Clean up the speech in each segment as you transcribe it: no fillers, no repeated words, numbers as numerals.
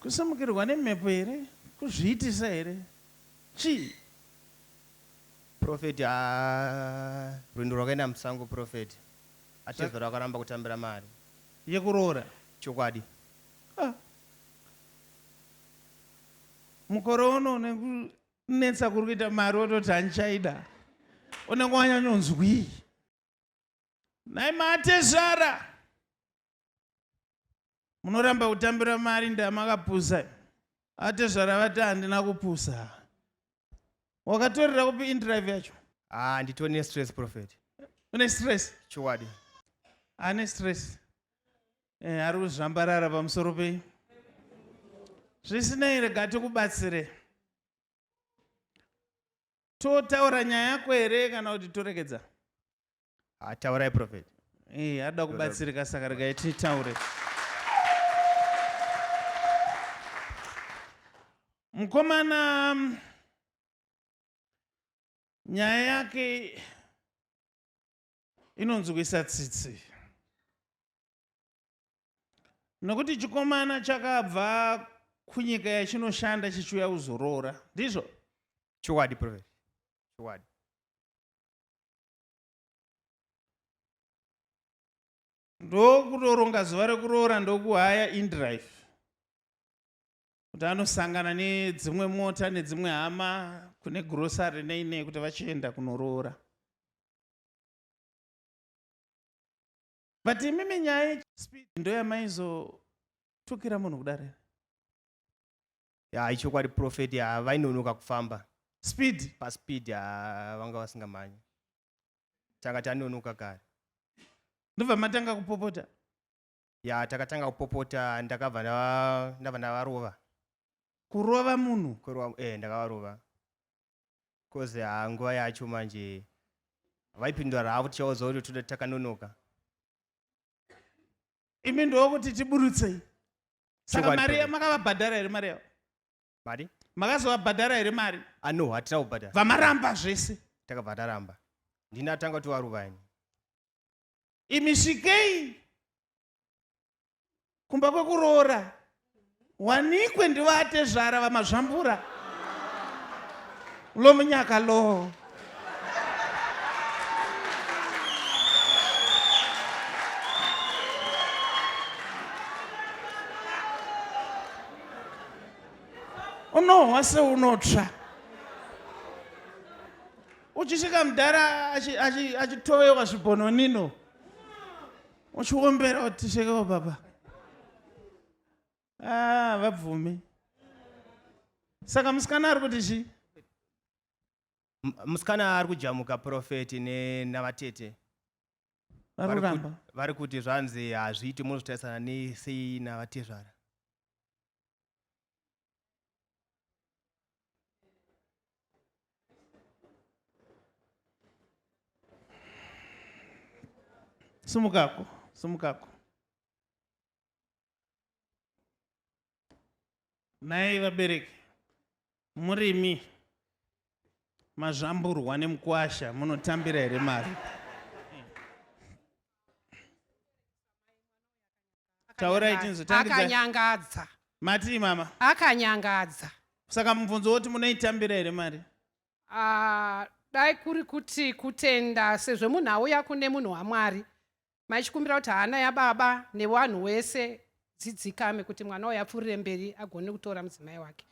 kusamukirwa nemhepo here, kuzviitisa here, chii? Profeti, rwendo rwakaenda musango profeti. Atezva rakaramba kutambira mari yekuroora. chokwadi. Mukore uno nekunetsa kuri kuita mari wototi handichaida, unenge wanyanyonzwi. Nai matezvara munoramba kutambira mari ndamakapusa. Atezvara vati handina kupusa. Wakatorera kupi indrive yacho? Ndito ne stress profeti. Une stress? Chokwadi. Ane stress. Ari kuzvambarara pamusoro pei. Zvisinei, rega tikubatsire. Totaura nyaya yako here kana kuti torekedza? Taurai profeti. Ada kubatsirika saka regai titaure. Mukomana nyaya yake inonzwisa tsitsi. Nokuti chikomana chakabva kunyika yachinoshanda chichiuya kuzoroora. Ndizvo? Chokwadi profeti. Chokwadi. Ndokutoronga zuva rekuroora ndokuhaya indrive. Kuti anosangana nedzimwe mota nedzimwe hama kune grocery neinei kuti vachienda kunoroora. But imimi nyaya speed ndoyamaizotukira munhu kudare. Ichokwadi profeti, vainonoka kufamba. Speed? Paspeed vanga vasingamanyi. Tanga tanonoka kare. Ndobva matanga kupopota? Takatanga kupopota, ndakabva ndavarova. Kurova munhu? Ndakavarova. Kozi nguva yacho manje vaipindura ravo tichaudzwa kuti toda takanonoka. Imi ndokuti tiburutsei. Saka mari makavabhadhara here mari yavo? Mari? Makazovabhadhara here mari? No, hatina kubhadhara. Vamaramba zvese? Takabva taramba. Ndinatanga tovarova ini. Imi svikei kumba kwekuroora. Wanikwe ndivate zvara vamazvambura. Lo munyaka lo. Unohwa seunotsva. Uchisvika mudhara achitovewa zvibhononino. Uchiombera kuti shekewo baba. Vabvume. Saka musikana ari kuti chii? Musikana ari kujamuka profeti navatete. Vari kuti zvanzi hazviiti munozotarisana nesei navatezvara. Sumukako. Nai vabereki, murimi mazvamburwa nemukwasha munotambira here mari? Taurai tinzotangidza. Akanyangadza. Mati mama? Akanyangadza. Saka mubvunzo woti munoitambira here mari? Dai kuri kuti kutenda sezvo munhu auya kune munhu waMwari. Machikumbira kuti hana yababa nevanhu wese dzidzikame kuti mwana uyu apfuurire mberi agone kutora mudzimai wake.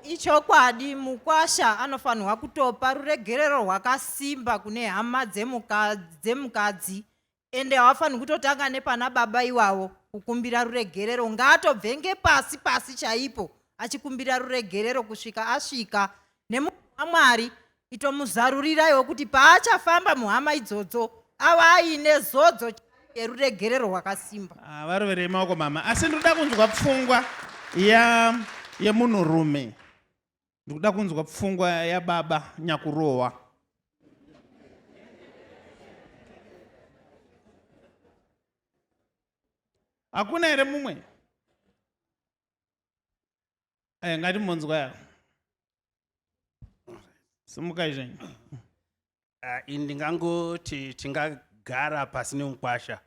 Ichokwadi, mukwasha anofanirwa kutopa ruregerero rwakasimba kune hama dzemukadzi, ende havafaniri kutotanga nepana baba ivavo kukumbira ruregerero. Ngaatobvenge pasi chaipo achikumbira ruregerero kusvika asvika nemunhu waMwari itomuzarurirayo kuti paachafamba muhama idzodzo ava aine zodzo yeruregerero rwakasimba. Varoverei maoko mama. Asi ndinoda kunzwa pfungwa yemunhurume. Ndikuda kunzwa pfungwa yababa nyakurohwa. Hakuna here mumwe? Ngatimonzwa. Simukai zvenyu. Ndingangoti tingagara pasi nemukwasha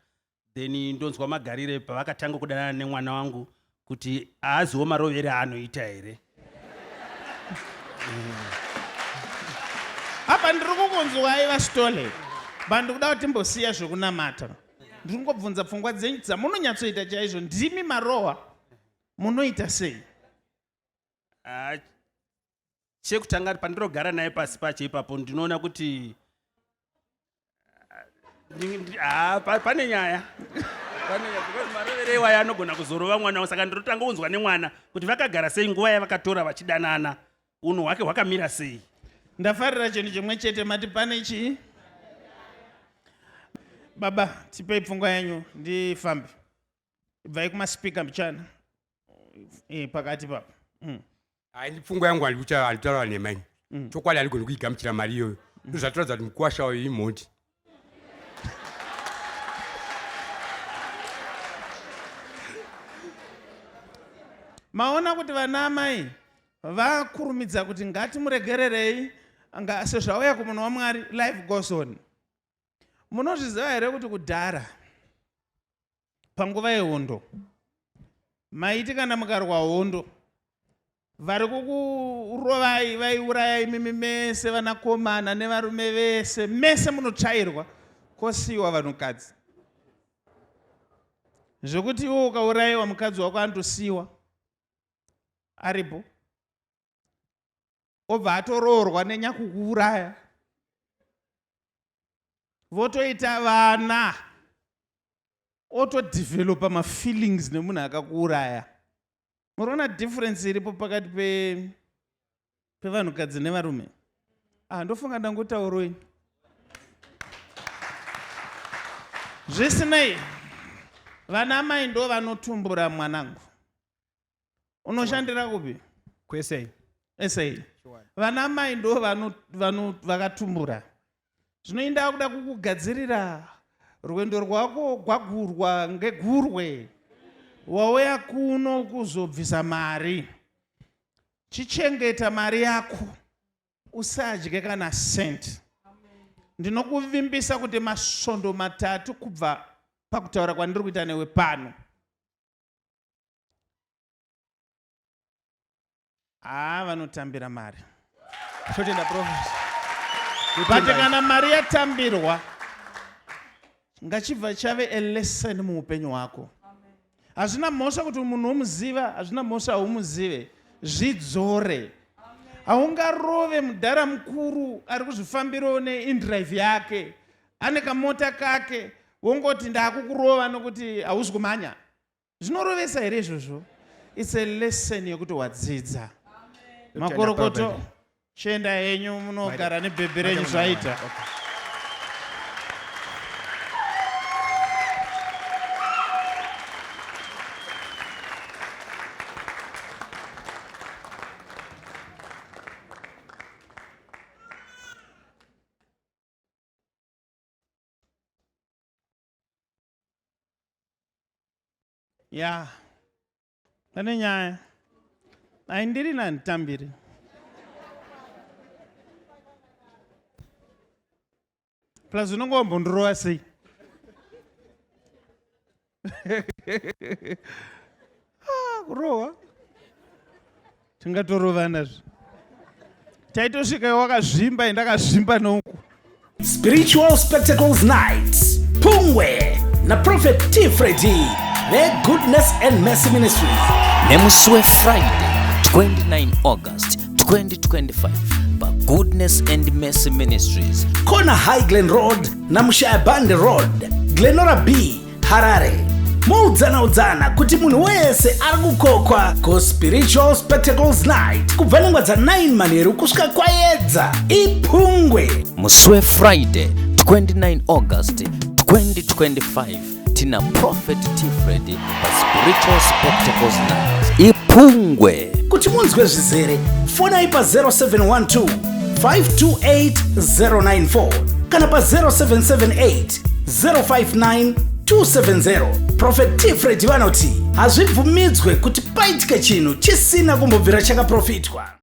then ndonzwa magarire pavakatanga kudanana nemwana wangu kuti aaziwo marovere aanoita here. apa ndiri kukunzwa aiva Stole, bandi kuda kuti timbosiya zvokunamata. Ndiri kungobvunza pfungwa dzenyu dzamunonyatsoita chaizvo, ndimi marohwa munoita sei? Chekutanga pandirogara naye pasi pache ipapo ndinoona kuti pane nyaya because marovere iwayo anogona kuzorova mwana wangu, saka ndirotanga kunzwa nemwana kuti vakagara sei nguva yavakatora vachidanana, unhu hwake hwakamira sei. Ndafarira chinhu chimwe chete, mati pane chii? Baba, tipei pfungwa yanyu ndifambe. Ibvai kumaspika mbichana pakati papa. Pfungwa yangu alitaura nemai chokwadi aligoni kuigamuchira mari iyoyo ndozvatoradza kuti mukwasha uyu imhoti. Maona kuti vana amai vakurumidza kuti ngatimuregererei sezvauya kumunhu waMwari, life goes on. Munozviziva here kuti kudhara panguva yehondo maiti kana mukarwa hondo vari kukurovai vaiurayai mimi mese, vanakomana nevarume vese, mese munotsvairwa kwosiyiwa vanhukadzi, zvekuti iwo ukaurayiwa mukadzi wako anotosiyiwa aripo, obva atoroorwa nenyakukuuraya, votoita vana, otodhivhelopa mafeelings nemunhu akakuuraya. Muriona difference iripo pakati pevanhukadzi nevarume? Ndofunga ndangotauroini. Zvisinei, vana amai ndo vanotumbura mwanangu. Unoshandira kupi? Kwesei. Esei. Vana amai ndo vakatumbura. Zvinoenda kuda kukugadzirira rwendo rwako gwagurwa ngegurwe. Wauya kuno kuzobvisa mari. Chichengeta mari yako. Usadye kana senti. Ndinokuvimbisa kuti masvondo matatu kubva pakutaura kwandiri kuita newe pano. Vanotambira mari. Totenda prophet. Bati kana mari yatambirwa ngachibva chave a lesson muupenyu hwako. Hazvina mhosva kuti munhu umuziva, hazvina mhosva umuzive. Zvidzore. Haungarove mudhara mukuru ari kuzvifambirawo neindrive yake, ane kamota kake, wongoti ndakukurova nokuti hauzi kumanya. Zvinorovesa here izvozvo? It's a lesson yokuti wadzidza. Makorokoto, chienda henyu munogara nebhebhi renyu zvaita. Ya, pane nyaya. Haindiri nanditambiri. Plus unongombondorova sei? Kurohwa? Tingatorovanazve. Taitosvika wakazvimba endakazvimba nouku. Spiritual Spectacles Nights, Pungwe na Prophet T. Freddy, The Goodness and Mercy Ministries. Nemuswe Friday, 29 August 2025, by Goodness and Mercy Ministries. Kona High Glen Road na Mushaabande Road, Glenora B, Harare. Mudzana kuti munhu wese ari kukokwa ku Spiritual Spectacles Night kubva nengwa dza 9 manheru kusvika kwaedza iPungwe. Muswe Friday, 29 August 2025. Tina Prophet T. Freddy by Spiritual Spectacles Night iPungwe. Kuti munzwe zvizere, fona ipa 0712 528 094 kana pa 0778 059 270. Prophet T. Freddy vanoti hazvibvumidzwe kuti paitike chinhu chisina kumbobvira chakaprofitwa.